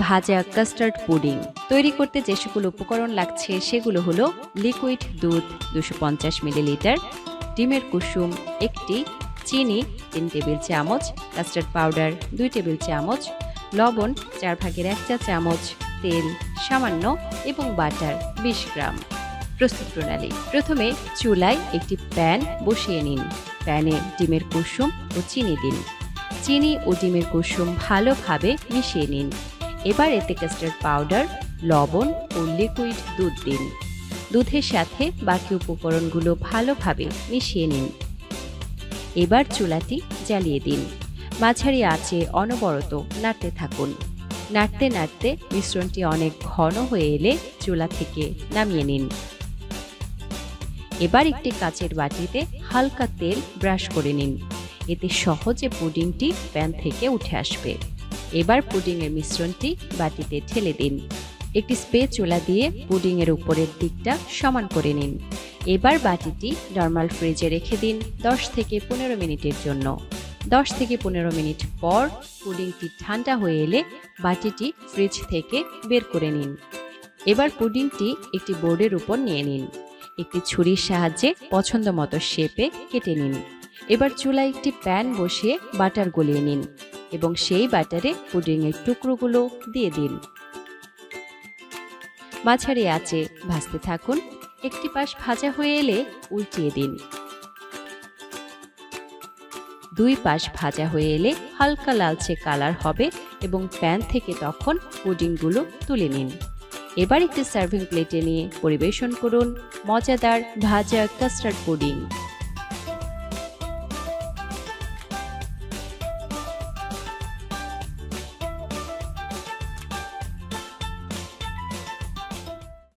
ভাজা custard pudding তৈরি করতে যে সকল উপকরণ লাগছে সেগুলো হলো লিকুইড দুধ 250 মিলিলিটার, ডিমের কুসুম 1টি, চিনি 3 টেবিল চামচ, কাস্টার্ড পাউডার 2 টেবিল চামচ, লবণ 1/4 চা চামচ, তেল সামান্য এবং বাটার 20 গ্রাম। প্রস্তুত প্রণালী: প্রথমে চুলায় একটি প্যান বসিয়ে নিন। প্যানে ডিমের কুসুম ও চিনি দিন। চিনি ও ডিমের কুসুম ভালোভাবে মিশিয়ে নিন। এবার এতে কাস্টার্ড পাউডার, লবণ ও লিকুইড দুধ দিন। দুধের সাথে বাকি উপকরণগুলো ভালোভাবে মিশিয়ে নিন। এবার চুলাটি জ্বালিয়ে দিন। মাঝারি আঁচে অনবরত নাড়তে থাকুন। নাড়তে নাড়তে মিশ্রণটি অনেক ঘন হয়ে এলে চুলা থেকে নামিয়ে নিন। এবার একটি কাচের বাটিতে হালকা তেল ব্রাশ করে নিন। এতে সহজে পুডিংটি প্যান থেকে উঠে আসবে। এবার পুডিংয়ের মিশ্রণটি বাটিতে ঢেলে দিন। একটি স্প্যাচুলা দিয়ে পুডিংয়ের উপরের দিকটা সমান করে নিন। এবার বাটিটি নরমাল ফ্রিজে রেখে দিন 10 থেকে 15 মিনিটের জন্য। 10 থেকে 15 মিনিট পর পুডিংটি ঠান্ডা হয়ে এলে বাটিটি ফ্রিজ থেকে বের করে নিন। এবার পুডিংটি একটি বোর্ডের উপর নিয়ে নিন। একটি ছুরির সাহায্যে পছন্দ মতো শেপে কেটে নিন। এবার চুলায় একটি প্যান বসিয়ে বাটার গলিয়ে নিন এবং সেই বাটারে পুডিংয়ের টুকরোগুলো দিয়ে দিন। মাঝারি আঁচে ভাজতে থাকুন। একটি পাশ ভাজা হয়ে এলে উল্টিয়ে দিন। দুই পাশ ভাজা হয়ে এলে হালকা লালচে কালার হবে এবং প্যান থেকে তখন পুডিংগুলো তুলে নিন। এবার একটি সার্ভিং প্লেটে নিয়ে পরিবেশন করুন মজাদার ভাজা কাস্টার্ড পুডিং।